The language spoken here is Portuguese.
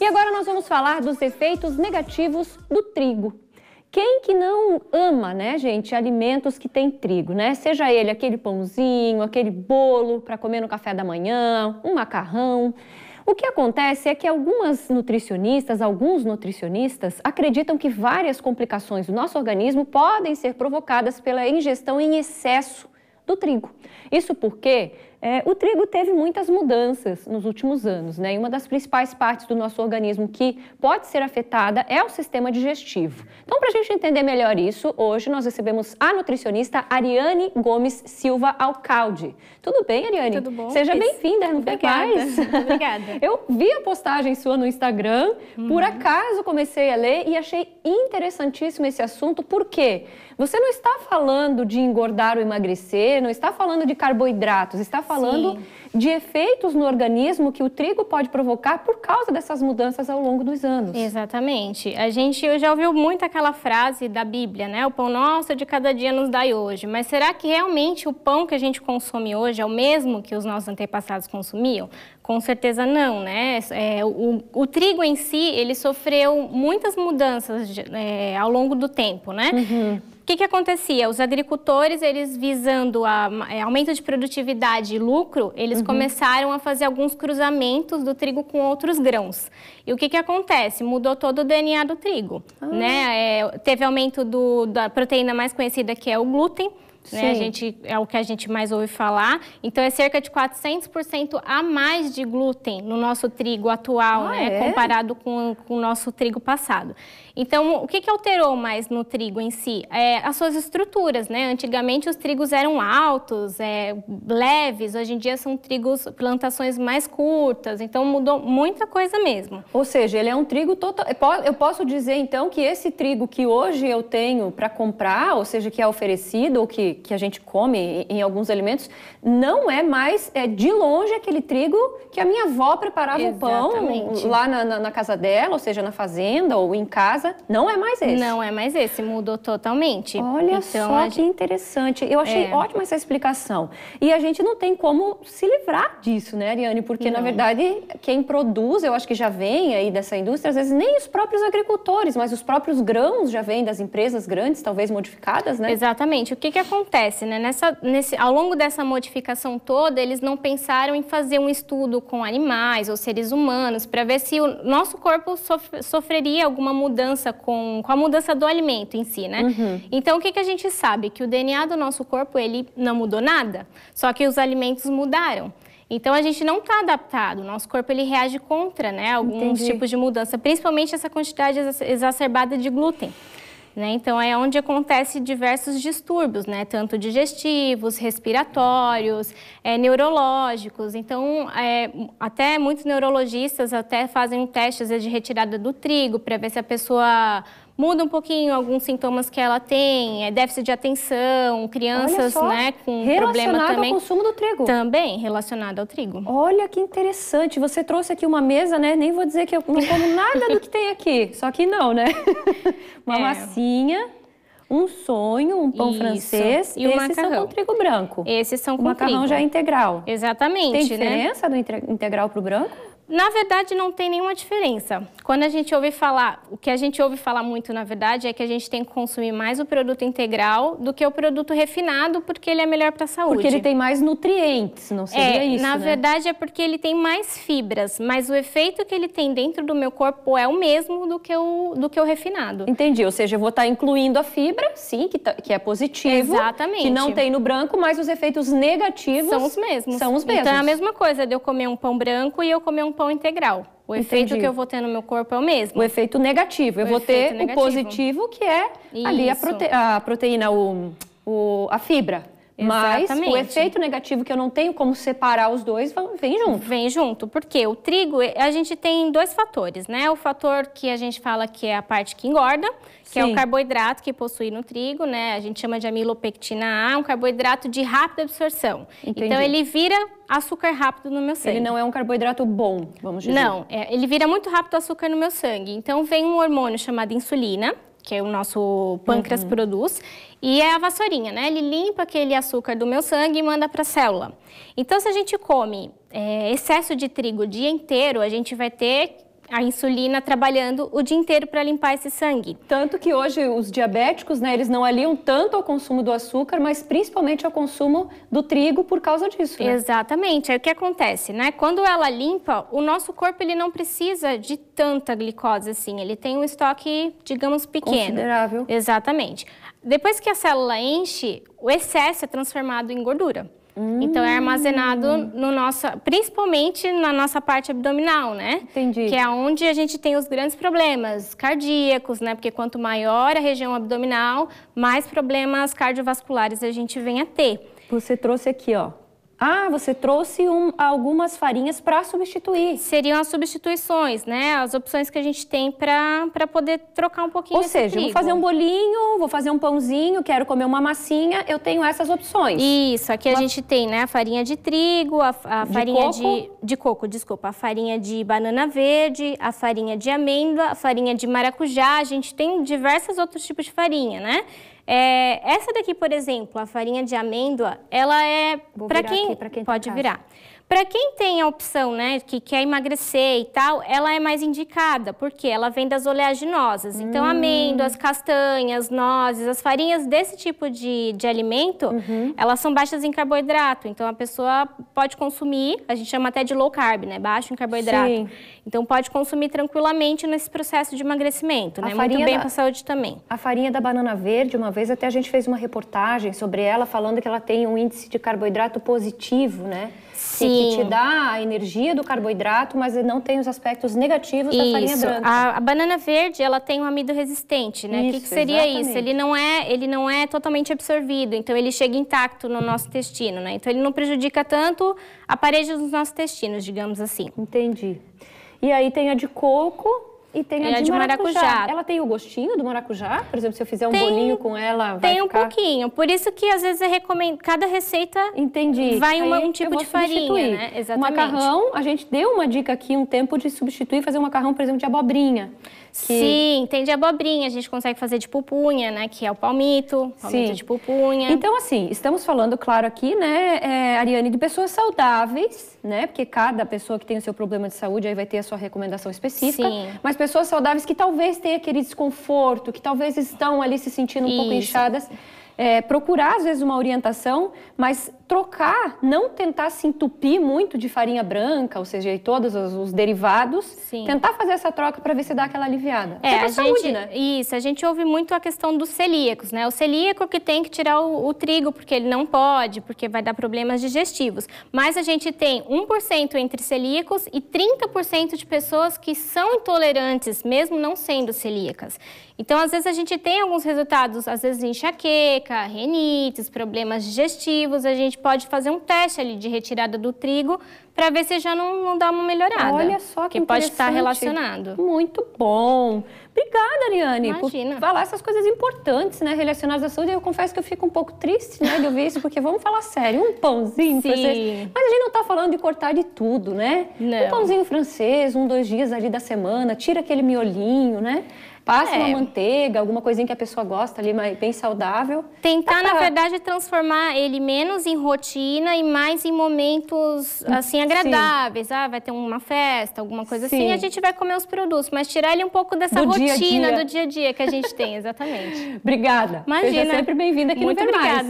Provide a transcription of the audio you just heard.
E agora nós vamos falar dos efeitos negativos do trigo. Quem que não ama, né, gente, alimentos que tem trigo, né? Seja ele aquele pãozinho, aquele bolo para comer no café da manhã, um macarrão. O que acontece é que alguns nutricionistas acreditam que várias complicações do nosso organismo podem ser provocadas pela ingestão em excesso do trigo. Isso porque o trigo teve muitas mudanças nos últimos anos, né? E uma das principais partes do nosso organismo que pode ser afetada é o sistema digestivo. Então, para a gente entender melhor isso, hoje nós recebemos a nutricionista Ariane Gomes Silva Alcalde. Tudo bem, Ariane? Tudo bom? Seja bem-vinda, não tem mais? Obrigada. Eu vi a postagem sua no Instagram, por acaso comecei a ler e achei interessantíssimo esse assunto, porque você não está falando de engordar ou emagrecer, não está falando de carboidratos, está falando de efeitos no organismo que o trigo pode provocar por causa dessas mudanças ao longo dos anos. Exatamente. Eu já ouviu muito aquela frase da Bíblia, né? O pão nosso de cada dia nos dai hoje. Mas será que realmente o pão que a gente consome hoje é o mesmo que os nossos antepassados consumiam? Com certeza não, né? O trigo em si, ele sofreu muitas mudanças ao longo do tempo, né? O que acontecia? Os agricultores, eles visando aumento de produtividade e lucro, eles começaram a fazer alguns cruzamentos do trigo com outros grãos. E o que acontece? Mudou todo o DNA do trigo, né? Teve aumento da proteína mais conhecida, que é o glúten, né? É o que a gente mais ouve falar. Então, é cerca de 400% a mais de glúten no nosso trigo atual, né? Comparado com o nosso trigo passado. Então, o que alterou mais no trigo em si? As suas estruturas, né? Antigamente, os trigos eram altos, leves. Hoje em dia, são plantações mais curtas. Então, mudou muita coisa mesmo. Ou seja, ele é um trigo total... Eu posso dizer, então, que esse trigo que hoje eu tenho para comprar, ou seja, que é oferecido, ou que a gente come em alguns alimentos, não é mais, de longe, aquele trigo que a minha avó preparava o pão lá na casa dela, ou seja, na fazenda ou em casa. Não é mais esse. Não é mais esse, mudou totalmente. Olha então, só que interessante. Eu achei ótima essa explicação. E a gente não tem como se livrar disso, né, Ariane? Porque, na verdade, quem produz, eu acho que já vem aí dessa indústria, às vezes nem os próprios agricultores, mas os próprios grãos já vêm das empresas grandes, talvez modificadas, né? Exatamente. O que acontece, né? Ao longo dessa modificação toda, eles não pensaram em fazer um estudo com animais ou seres humanos para ver se o nosso corpo sofreria alguma mudança com a mudança do alimento em si, né? Então, o que a gente sabe? Que o DNA do nosso corpo, ele não mudou nada, só que os alimentos mudaram. Então, a gente não está adaptado, o nosso corpo ele reage contra, né, alguns tipos de mudança, principalmente essa quantidade exacerbada de glúten. Né? Então, é onde acontecem diversos distúrbios, né? Tanto digestivos, respiratórios, neurológicos. Então, até muitos neurologistas até fazem testes de retirada do trigo para ver se a pessoa muda um pouquinho alguns sintomas que ela tem, déficit de atenção, crianças, né, com problema também. Relacionado ao consumo do trigo. Também relacionado ao trigo. Olha que interessante. Você trouxe aqui uma mesa, né? Nem vou dizer que eu não como nada do que tem aqui. Só que não, né? Uma massinha, um sonho, um pão francês. E o esses macarrão. São com trigo branco. Esses são com trigo. O macarrão já é integral. Exatamente. Tem diferença do integral para o branco? Na verdade, não tem nenhuma diferença. Quando a gente ouve falar, o que a gente ouve falar muito, na verdade, é que a gente tem que consumir mais o produto integral do que o produto refinado, porque ele é melhor para a saúde. Porque ele tem mais nutrientes, não seria isso, na verdade, é porque ele tem mais fibras, mas o efeito que ele tem dentro do meu corpo é o mesmo do que o refinado. Entendi, ou seja, eu vou estar incluindo a fibra, sim, que é positivo. Exatamente. Que não tem no branco, mas os efeitos negativos são os mesmos. São os mesmos. Então, é a mesma coisa de eu comer um pão branco e eu comer um pão integral. O efeito que eu vou ter no meu corpo é o mesmo. O efeito negativo. Eu vou ter o positivo, que é ali a proteína, a fibra. Exatamente. Mas o efeito negativo, que eu não tenho como separar os dois, vem junto. Vem junto, porque o trigo, a gente tem dois fatores, né? O fator que a gente fala que é a parte que engorda, que é o carboidrato que possui no trigo, né? A gente chama de amilopectina A, um carboidrato de rápida absorção. Entendi. Então, ele vira açúcar rápido no meu sangue. Ele não é um carboidrato bom, vamos dizer. Não, ele vira muito rápido açúcar no meu sangue. Então, vem um hormônio chamado insulina, que o nosso pâncreas produz, e é a vassourinha, né? Ele limpa aquele açúcar do meu sangue e manda para a célula. Então, se a gente come excesso de trigo o dia inteiro, a gente vai ter a insulina trabalhando o dia inteiro para limpar esse sangue. Tanto que hoje os diabéticos, né, eles não aliam tanto ao consumo do açúcar, mas principalmente ao consumo do trigo por causa disso, né? Exatamente. Aí o que acontece, né? Quando ela limpa, o nosso corpo ele não precisa de tanta glicose assim. Ele tem um estoque, digamos, pequeno. Considerável. Exatamente. Depois que a célula enche, o excesso é transformado em gordura. Então, é armazenado no principalmente na nossa parte abdominal, né? Entendi. Que é onde a gente tem os grandes problemas cardíacos, né? Porque quanto maior a região abdominal, mais problemas cardiovasculares a gente vem a ter. Você trouxe aqui, ó. Ah, você trouxe algumas farinhas para substituir. Seriam as substituições, né? As opções que a gente tem para poder trocar um pouquinho esse trigo. Vou fazer um bolinho, vou fazer um pãozinho, quero comer uma massinha, eu tenho essas opções. Isso, aqui a gente tem, né, a farinha de trigo, a farinha de coco, desculpa, a farinha de banana verde, a farinha de amêndoa, a farinha de maracujá, a gente tem diversos outros tipos de farinha, né? Essa daqui, por exemplo, a farinha de amêndoa, ela é para quem pode virar. Para quem tem a opção, né, que quer emagrecer e tal, ela é mais indicada, porque ela vem das oleaginosas. Então, amêndoas, castanhas, nozes, as farinhas desse tipo de alimento, elas são baixas em carboidrato. Então, a pessoa pode consumir, a gente chama até de low carb, né, baixo em carboidrato. Sim. Então, pode consumir tranquilamente nesse processo de emagrecimento, né, muito bem para a saúde também. A farinha da banana verde, uma vez até a gente fez uma reportagem sobre ela, falando que ela tem um índice de carboidrato positivo, né? Sim. Que te dá a energia do carboidrato, mas não tem os aspectos negativos da farinha branca. A banana verde, ela tem um amido resistente, né? O que seria isso? Ele não é totalmente absorvido, então ele chega intacto no nosso intestino, né? Então ele não prejudica tanto a parede dos nossos intestinos, digamos assim. Entendi. E aí tem a de coco e tem a de maracujá. Ela tem o gostinho do maracujá? Por exemplo, se eu fizer um bolinho com ela, vai Tem um pouquinho. Por isso que às vezes cada receita vai um tipo de farinha, né? Exatamente. O macarrão, a gente deu uma dica aqui um tempo de substituir, fazer um macarrão, por exemplo, de abobrinha. Sim, tem de abobrinha, a gente consegue fazer de pupunha, né, que é o palmito de pupunha. Então, assim, estamos falando, claro, aqui, né, Ariane, de pessoas saudáveis, né, porque cada pessoa que tem o seu problema de saúde aí vai ter a sua recomendação específica. Sim. Mas pessoas saudáveis que talvez tenham aquele desconforto, que talvez estão ali se sentindo um pouco inchadas. Procurar, às vezes, uma orientação, mas trocar, não tentar se entupir muito de farinha branca, ou seja, todos os derivados. Sim. Tentar fazer essa troca para ver se dá aquela aliviada. Saúde, né? Isso, a gente ouve muito a questão dos celíacos, né? O celíaco que tem que tirar o trigo, porque ele não pode, porque vai dar problemas digestivos. Mas a gente tem 1% entre celíacos e 30% de pessoas que são intolerantes, mesmo não sendo celíacas. Então, às vezes, a gente tem alguns resultados, às vezes, enxaqueca, renites, problemas digestivos. A gente pode fazer um teste ali de retirada do trigo para ver se já não dá uma melhorada. Olha só que pode estar relacionado. Muito bom. Obrigada, Ariane, Imagina. por falar essas coisas importantes, né, relacionadas à saúde. Eu confesso que eu fico um pouco triste, né, de ouvir isso, porque vamos falar sério, um pãozinho francês. Mas a gente não está falando de cortar de tudo, né? Não. Um pãozinho francês, 2 dias ali da semana, tira aquele miolinho, né? Passa uma manteiga, alguma coisinha que a pessoa gosta ali, mas bem saudável. Tentar, na verdade, transformar ele menos em rotina e mais em momentos, assim, agradáveis. Sim. Vai ter uma festa, alguma coisa assim, a gente vai comer os produtos. Mas tirar ele um pouco dessa rotina do dia a dia que a gente tem, exatamente. Obrigada. Imagina. Seja sempre bem-vinda aqui no Ver Mais.